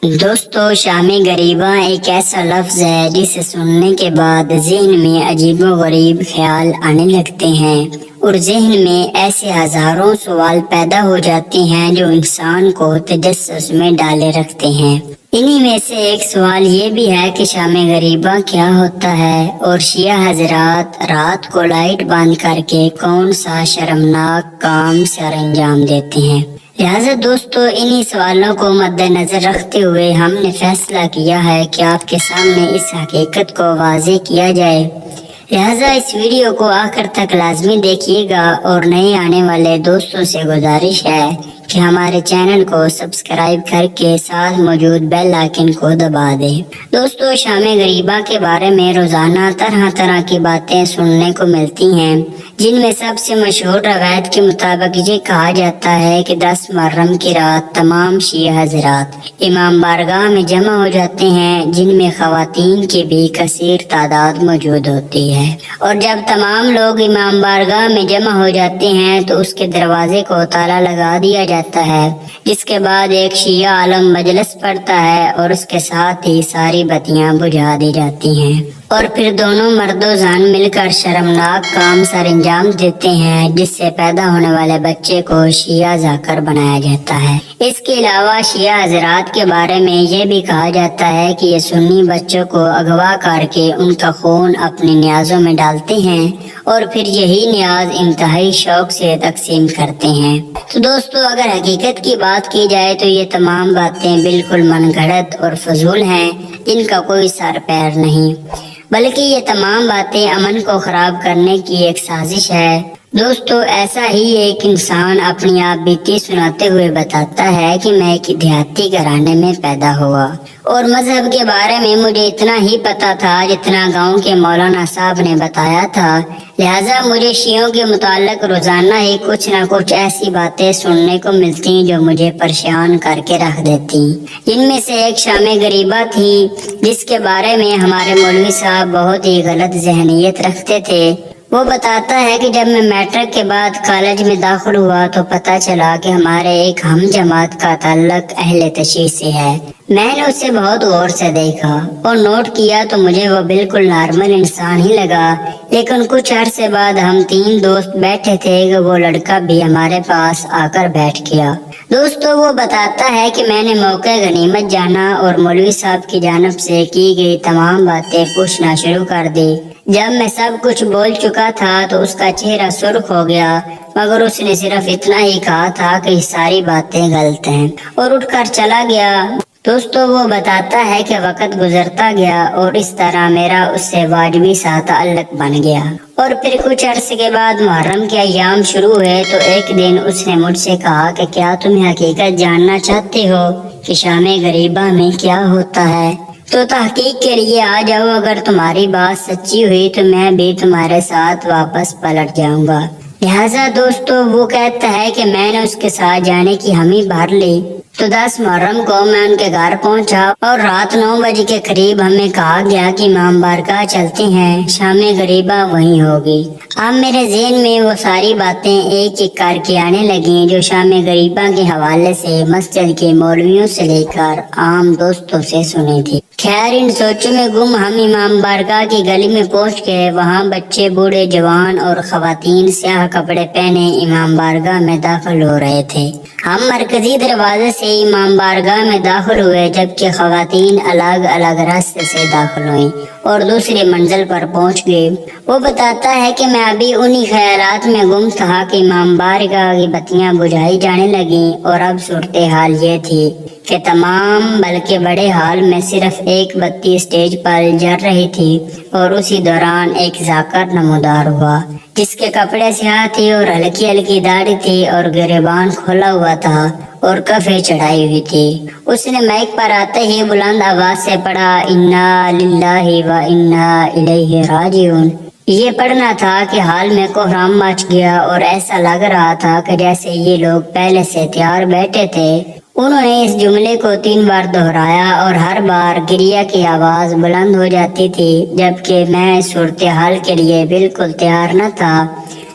دوستو شام غریباں ایک ایسا لفظ ہے جسے سننے کے بعد ذہن میں عجیب و غریب خیال آنے لگتے ہیں اور ذہن میں ایسے ہزاروں سوال پیدا ہو جاتے ہیں جو انسان کو تجسس میں ڈالے رکھتے ہیں۔ انہی میں سے ایک سوال یہ بھی ہے کہ شام غریباں کیا ہوتا ہے اور شیعہ حضرات رات کو لائٹ بند کر کے کون سا شرمناک کام سر انجام دیتے ہیں۔ لہٰذا دوستو انہی سوالوں کو مد نظر رکھتے ہوئے ہم نے فیصلہ کیا ہے کہ آپ کے سامنے اس حقیقت کو واضح کیا جائے۔ لہٰذا اس ویڈیو کو آخر تک لازمی دیکھیے گا اور نئے آنے والے دوستوں سے گزارش ہے کہ ہمارے چینل کو سبسکرائب کر کے ساتھ موجود بیل آئکن کو دبا دیں۔ دوستو شام غریباں کے بارے میں روزانہ طرح طرح کی باتیں سننے کو ملتی ہیں، جن میں سب سے مشہور روایت کے مطابق یہ کہا جاتا ہے کہ 10 محرم کی رات تمام شیعہ حضرات امام بارگاہ میں جمع ہو جاتے ہیں، جن میں خواتین کی بھی کثیر تعداد موجود ہوتی ہے، اور جب تمام لوگ امام بارگاہ میں جمع ہو جاتے ہیں تو اس کے دروازے کو تالا لگا دیا جاتا ہے، جس کے بعد ایک شیعہ عالم مجلس پڑھتا ہے اور اس کے ساتھ ہی ساری بتیاں بجھا دی جاتی ہیں، اور پھر دونوں مرد و زن مل کر شرمناک کام سر انجام دیتے ہیں، جس سے پیدا ہونے والے بچے کو شیعہ ذاکر بنایا جاتا ہے۔ اس کے علاوہ شیعہ حضرات کے بارے میں یہ بھی کہا جاتا ہے کہ یہ سنی بچوں کو اغوا کر کے ان کا خون اپنی نیازوں میں ڈالتے ہیں اور پھر یہی نیاز انتہائی شوق سے تقسیم کرتے ہیں۔ تو دوستو اگر حقیقت کی بات کی جائے تو یہ تمام باتیں بالکل من گھڑت اور فضول ہیں، جن کا کوئی سر پیر نہیں، بلکہ یہ تمام باتیں امن کو خراب کرنے کی ایک سازش ہے۔ دوستو ایسا ہی ایک انسان اپنی آپ بیتی سناتے ہوئے بتاتا ہے کہ میں ایک دیہاتی گھرانے میں پیدا ہوا اور مذہب کے بارے میں مجھے اتنا ہی پتا تھا جتنا گاؤں کے مولانا صاحب نے بتایا تھا، لہٰذا مجھے شیعوں کے متعلق روزانہ ہی کچھ نہ کچھ ایسی باتیں سننے کو ملتی جو مجھے پریشان کر کے رکھ دیتی۔ جن میں سے ایک شام غریباں تھی، جس کے بارے میں ہمارے مولوی صاحب بہت ہی غلط ذہنیت رکھتے تھے۔ وہ بتاتا ہے کہ جب میں میٹرک کے بعد کالج میں داخل ہوا تو پتہ چلا کہ ہمارے ایک ہم جماعت کا تعلق اہل تشیع سے ہے۔ میں نے اسے بہت غور سے دیکھا اور نوٹ کیا تو مجھے وہ بالکل نارمل انسان ہی لگا، لیکن کچھ عرصے بعد ہم 3 دوست بیٹھے تھے کہ وہ لڑکا بھی ہمارے پاس آ کر بیٹھ گیا۔ دوستو وہ بتاتا ہے کہ میں نے موقع غنیمت جانا اور مولوی صاحب کی جانب سے کی گئی تمام باتیں پوچھنا شروع کر دی۔ جب میں سب کچھ بول چکا تھا تو اس کا چہرہ سرخ ہو گیا، مگر اس نے صرف اتنا ہی کہا تھا کہ یہ ساری باتیں غلط ہیں اور اٹھ کر چلا گیا۔ دوستو وہ بتاتا ہے کہ وقت گزرتا گیا اور اس طرح میرا اس سے واجبی سا تعلق بن گیا، اور پھر کچھ عرصے کے بعد محرم کے ایام شروع ہوئے تو ایک دن اس نے مجھ سے کہا کہ کیا تم حقیقت جاننا چاہتے ہو کہ شام غریباں میں کیا ہوتا ہے؟ تو تحقیق کے لیے آ جاؤ، اگر تمہاری بات سچی ہوئی تو میں بھی تمہارے ساتھ واپس پلٹ جاؤں گا۔ لہٰذا دوستو وہ کہتا ہے کہ میں نے اس کے ساتھ جانے کی حمی بھر لی۔ تو 10 محرم کو میں ان کے گھر پہنچا اور رات 9 بجے کے قریب ہمیں کہا گیا کہ امام بارگاہ چلتے ہیں، شام غریباں وہیں ہوگی۔ اب میرے ذہن میں وہ ساری باتیں ایک ایک کر کے آنے لگیں جو شام غریباں کے حوالے سے مسجد کے مولویوں سے لے کر عام دوستوں سے سنی تھی۔ خیر ان سوچوں میں گم ہم امام بارگاہ کی گلی میں پہنچ گئے۔ وہاں بچے، بوڑھے، جوان اور خواتین سیاہ کپڑے پہنے امام بارگاہ میں داخل ہو رہے تھے۔ ہم مرکزی دروازے سے امام بارگاہ میں داخل ہوئے، جبکہ خواتین الگ الگ راستے سے داخل ہوئیں اور دوسری منزل پر پہنچ گئے۔ وہ بتاتا ہے کہ میں ابھی انہی خیالات میں گم تھا کہ امام بارگاہ کی بتیاں بجھائی جانے لگیں، اور اب صورتحال یہ تھی کہ تمام بلکہ بڑے ہال میں صرف ایک بتی اسٹیج پر جل رہی تھی، اور اسی دوران ایک ذاکر نمودار ہوا جس کے کپڑے سیاہ تھے اور ہلکی ہلکی داڑھی تھی اور گریبان کھلا ہوا تھا اور کفیں چڑھائی ہوئی تھی۔ اس نے مائک پر آتے ہی بلند آواز سے پڑھا، انا للہ و انا الیہ راجعون۔ یہ پڑھنا تھا کہ حال میں کوہرام مچ گیا اور ایسا لگ رہا تھا کہ جیسے یہ لوگ پہلے سے تیار بیٹھے تھے۔ انہوں نے اس جملے کو 3 بار دہرایا اور ہر بار گریہ کی آواز بلند ہو جاتی تھی، جبکہ میں اس صورتحال کے لیے بالکل تیار نہ تھا۔